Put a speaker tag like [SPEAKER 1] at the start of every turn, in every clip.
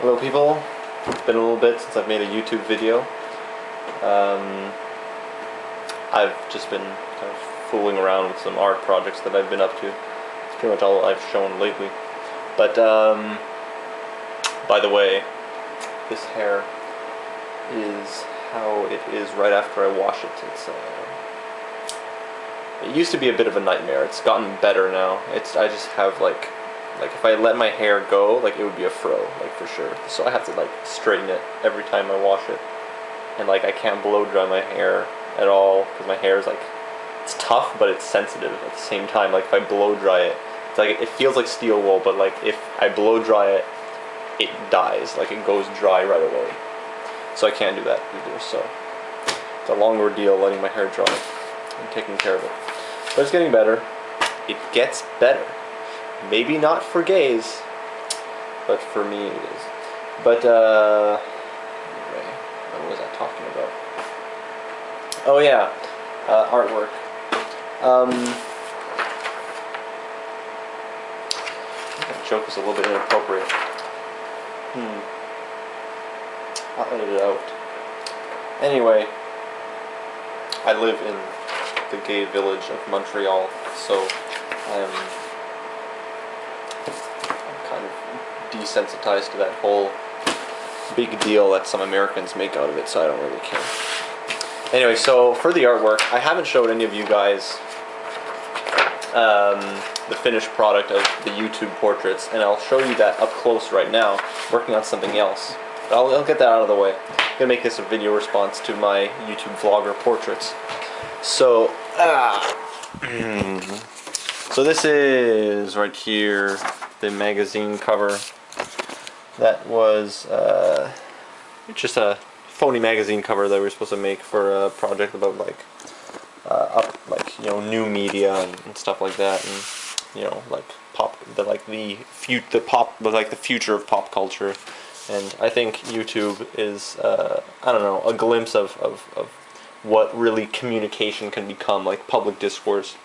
[SPEAKER 1] Hello people, it's been a little bit since I've made a YouTube video. I've just been kind of fooling around with some art projects that I've been up to. It's pretty much all I've shown lately. But by the way, this hair is how it is right after I wash it. It used to be a bit of a nightmare. It's gotten better now. I just have like if I let my hair go, like it would be a fro, like for sure. So I have to like straighten it every time I wash it, and like I can't blow dry my hair at all because my hair is like, it's tough but it's sensitive at the same time. Like if I blow dry it, it's like it feels like steel wool, but like if I blow dry it, it dies. Like it goes dry right away. So I can't do that either. So it's a long ordeal letting my hair dry and taking care of it. But it's getting better. It gets better. Maybe not for gays, but for me it is. But anyway, what was I talking about? Oh yeah, artwork. I think that joke was a little bit inappropriate. I'll edit it out. Anyway, I live in the gay village of Montreal, so I'm kind of desensitized to that whole big deal that some Americans make out of it, so I don't really care. Anyway, so for the artwork, I haven't showed any of you guys the finished product of the YouTube portraits, and I'll show you that up close right now, working on something else. But I'll get that out of the way. I'm gonna make this a video response to my YouTube vlogger portraits. So, so this is right here, the magazine cover. That was just a phony magazine cover that we were supposed to make for a project about like new media and stuff like that, and like the future of pop culture. And I think YouTube is I don't know, a glimpse of what really communication can become, like public discourse.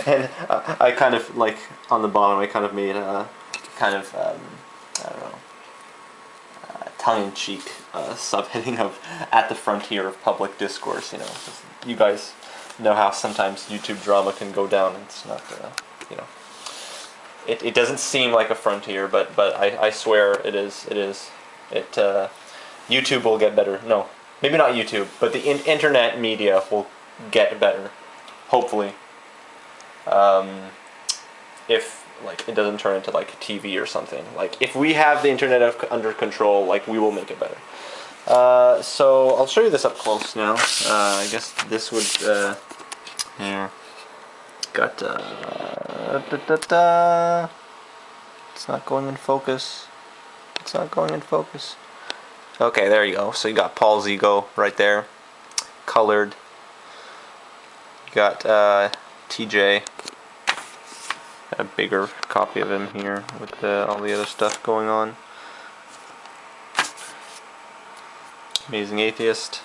[SPEAKER 1] And I kind of, like, on the bottom I kind of made a kind of I don't know, tongue-in-cheek subheading of "at the frontier of public discourse." You guys know how sometimes YouTube drama can go down. It's not it doesn't seem like a frontier, but I swear it is. YouTube will get better. No, maybe not YouTube, but the internet media will get better, hopefully. If like it doesn't turn into like TV or something. Like if we have the internet under control, like we will make it better. So I'll show you this up close now. I guess this would here. Got it's not going in focus. It's not going in focus. Okay, there you go. So you got Paul's ego right there, colored. You got TJ. Got a bigger copy of him here with all the other stuff going on. Amazing Atheist.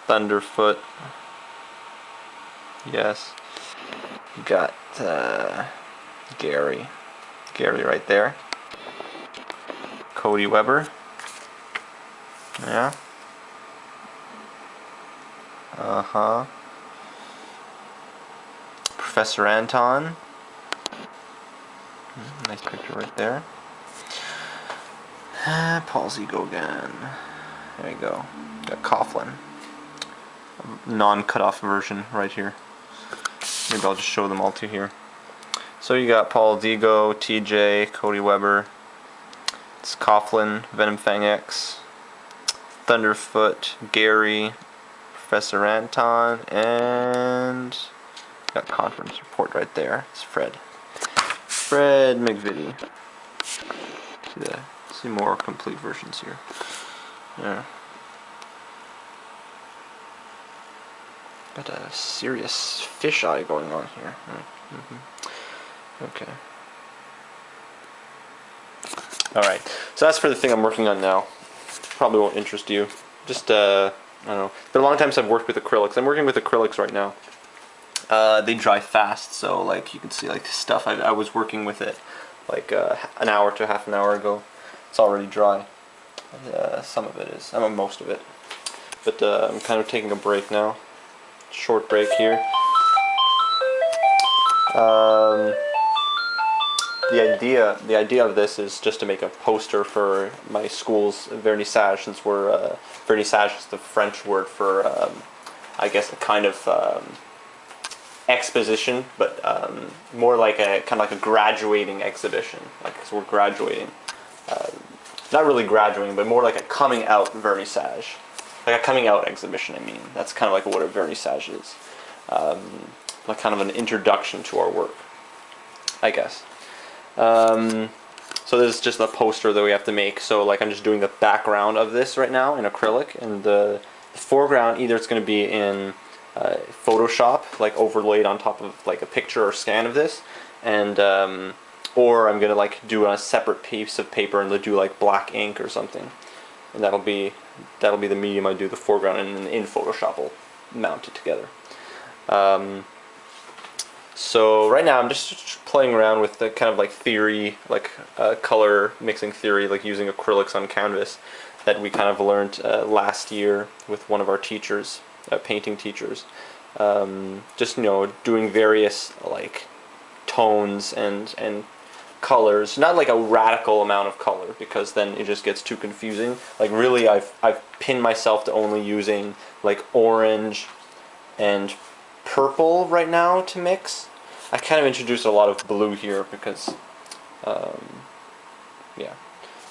[SPEAKER 1] Thunderfoot. Yes. You got Gary right there. Cody Weber. Yeah. Professor Anton. Nice picture right there. Paul's ego again. There you go. Got Coughlin. Non-cut-off version right here. Maybe I'll just show them all to here. So you got Paul's ego, TJ, Cody Weber. It's Coughlin, Venom Fang X, Thunderfoot, Gary, Professor Anton, and got conference report right there. It's Fred McVitie. See more complete versions here. Yeah. Got a serious fisheye going on here. Okay. Alright, so that's for the thing I'm working on now. Probably won't interest you. Just, I don't know. It's been a long time since I've worked with acrylics. I'm working with acrylics right now. They dry fast, so like you can see like stuff I was working with it like an hour to half an hour ago. It's already dry. Some of it is, I mean most of it. But I'm kind of taking a break now. Short break here. The idea of this is just to make a poster for my school's vernissage, since we're vernissage is the French word for I guess a kind of exposition, but more like a kind of like a graduating exhibition, like, because we're graduating. Not really graduating, but more like a coming out vernissage, like a coming out exhibition. I mean, that's kind of like what a vernissage is, like kind of an introduction to our work, I guess. So this is just a poster that we have to make. So like I'm just doing the background of this right now in acrylic, and the foreground, either it's going to be in Photoshop, like overlaid on top of like a picture or scan of this, and or I'm gonna like do a separate piece of paper and do like black ink or something, and that'll be the medium I do the foreground, and then in Photoshop I'll mount it together. So right now I'm just playing around with the kind of like theory, like color mixing theory, like using acrylics on canvas that we kind of learned last year with one of our teachers, painting teachers. Just, you know, doing various like tones and colors, not like a radical amount of color, because then it just gets too confusing. Like really I've pinned myself to only using like orange and purple right now to mix. I kind of introduced a lot of blue here because yeah,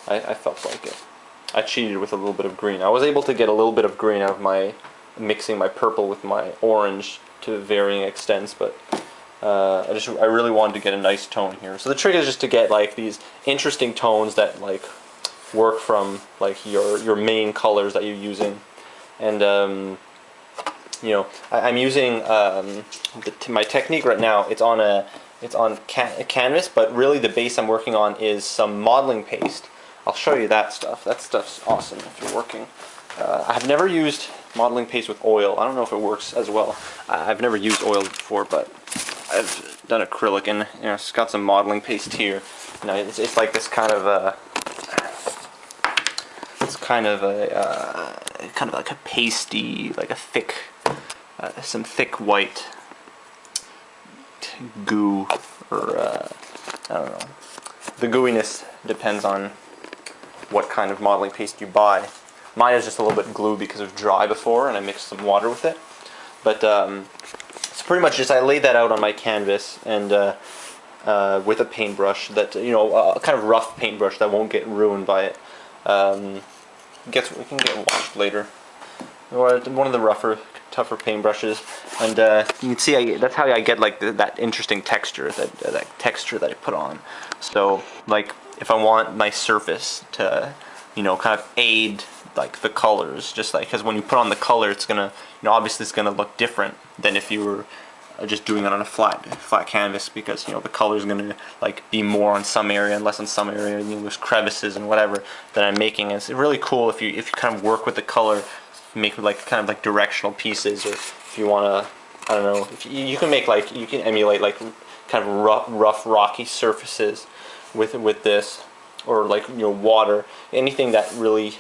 [SPEAKER 1] I felt like it. I cheated with a little bit of green. I was able to get a little bit of green out of my mixing my purple with my orange to varying extents, but I really wanted to get a nice tone here. So the trick is just to get like these interesting tones that like work from like your main colors that you're using. And you know, I'm using my technique right now. It's on canvas, but really the base I'm working on is some modeling paste. I'll show you that stuff. That stuff's awesome if you're working. I've never used modeling paste with oil. I don't know if it works as well. I've never used oil before, but I've done acrylic, and you know, it's got some modeling paste here. You know, it's like this kind of a, it's kind of like a pasty, like a thick, some thick white goo, or I don't know. The gooiness depends on what kind of modeling paste you buy. Mine is just a little bit glue because it was dry before and I mixed some water with it. But it's pretty much just I laid that out on my canvas, and with a paintbrush that, you know, a kind of rough paintbrush that won't get ruined by it. It can get washed later. Or one of the rougher, tougher paintbrushes, and you can see that's how I get like that interesting texture, that texture that I put on. So like if I want my surface to, you know, kind of aid like the colors, just like, because when you put on the color, it's gonna, you know, obviously it's gonna look different than if you were just doing it on a flat canvas, because, you know, the color is gonna like be more on some area and less on some area. You know, there's crevices and whatever that I'm making. And it's really cool if you kind of work with the color, make like kind of like directional pieces, or if you wanna, I don't know, if you can make like, you can emulate like kind of rough rocky surfaces with this, or like, you know, water, anything that really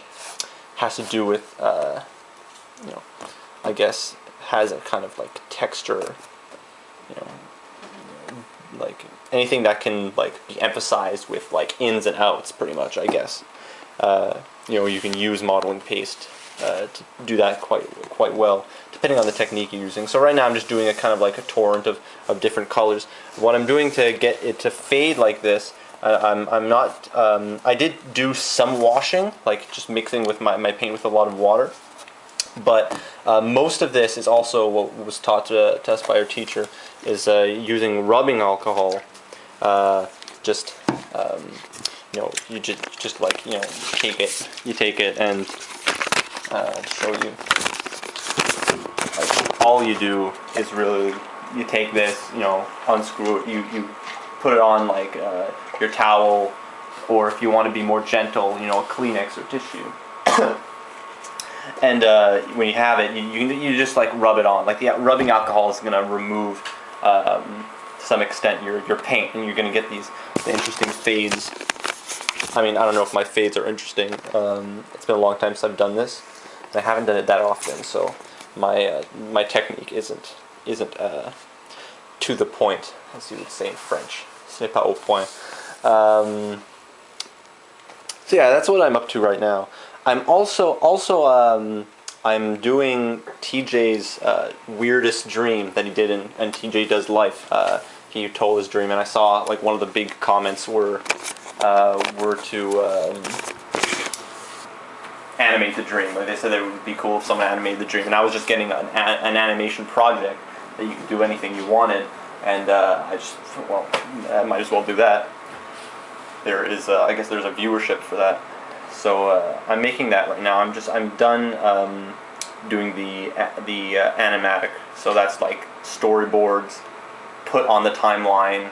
[SPEAKER 1] has to do with you know, I guess has a kind of like texture, you know, like anything that can like be emphasized with like ins and outs, pretty much, I guess. You know, you can use modeling paste to do that quite well, depending on the technique you're using. So right now I'm just doing a kind of like a torrent of different colors. What I'm doing to get it to fade like this, I'm not, I did do some washing, like just mixing with my paint with a lot of water, but most of this is also what was taught to us by our teacher, is using rubbing alcohol. Just you know, you just like, you know, you take it and show you, like, all you do is really, you take this, you know, unscrew it, you put it on like your towel, or if you want to be more gentle, you know, a Kleenex or tissue. And when you have it, you just like rub it on. Like the rubbing alcohol is going to remove to some extent your paint, and you're going to get these the interesting fades. I mean, I don't know if my fades are interesting. It's been a long time since I've done this, and I haven't done it that often, so my technique isn't to the point, as you would say in French. Ce n'est pas au point. So yeah, that's what I'm up to right now. I'm also I'm doing TJ's weirdest dream that he did in TJ Does Life. He told his dream, and I saw like one of the big comments were to animate the dream. Like they said it would be cool if someone animated the dream, and I was just getting an animation project that you could do anything you wanted, and I just well, I might as well do that. There is I guess there's a viewership for that, so I'm making that right now. I'm done doing the animatic, so that's like storyboards put on the timeline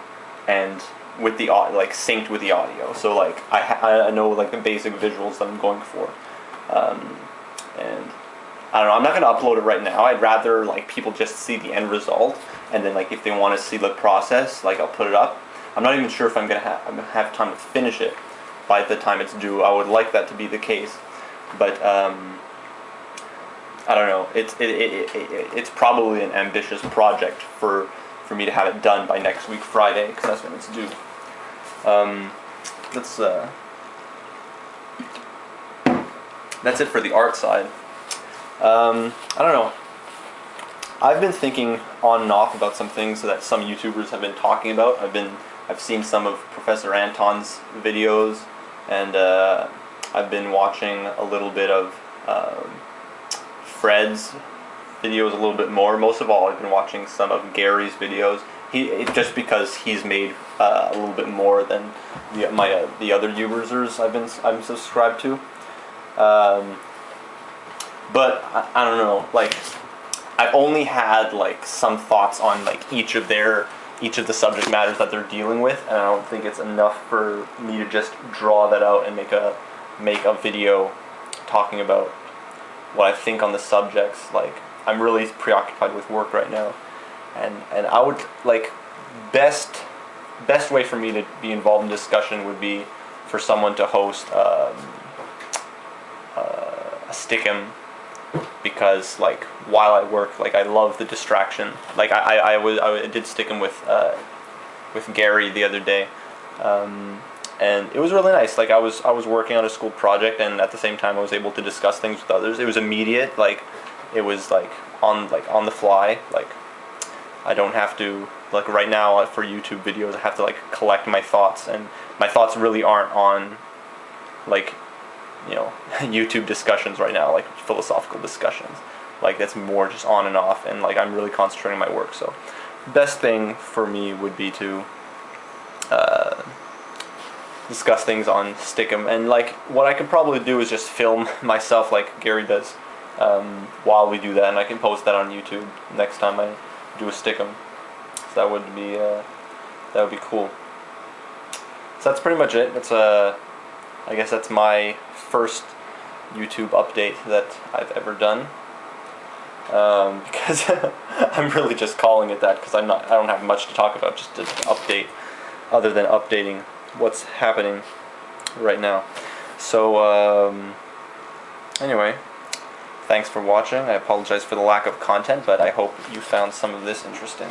[SPEAKER 1] and with the like synced with the audio. So like I know like the basic visuals that I'm going for, and I don't know. I'm not gonna upload it right now. I'd rather like people just see the end result, and then like if they want to see the process, like I'll put it up. I'm not even sure if I'm gonna have time to finish it by the time it's due. I would like that to be the case, but I don't know. It's probably an ambitious project for me to have it done by next week Friday, because that's when it's due. That's it for the art side. I don't know. I've been thinking on and off about some things that some YouTubers have been talking about. I've seen some of Professor Anton's videos, and I've been watching a little bit of Fred's videos a little bit more. Most of all, I've been watching some of Gary's videos. Just because he's made a little bit more than the other YouTubers I'm subscribed to. But I don't know. Like I've only had like some thoughts on like each of the subject matters that they're dealing with, and I don't think it's enough for me to just draw that out and make a video talking about what I think on the subjects. Like I'm really preoccupied with work right now, and I would like best way for me to be involved in discussion would be for someone to host a stick'em, because like while I work, like I love the distraction. Like I did stick'em with Gary the other day, and it was really nice. Like I was working on a school project, and at the same time I was able to discuss things with others. It was immediate. Like it was like on the fly. Like I don't have to, like right now for YouTube videos I have to like collect my thoughts, and my thoughts really aren't on like, you know, YouTube discussions right now, like philosophical discussions. Like that's more just on and off, and like I'm really concentrating on my work. So best thing for me would be to discuss things on Stick'em, and like what I could probably do is just film myself like Gary does while we do that, and I can post that on YouTube next time I do a Stick'em. So that would be cool. So that's pretty much it. That's I guess that's my first YouTube update that I've ever done. Because I'm really just calling it that because I don't have much to talk about, just to update, other than updating what's happening right now. So anyway, thanks for watching. I apologize for the lack of content, but I hope you found some of this interesting.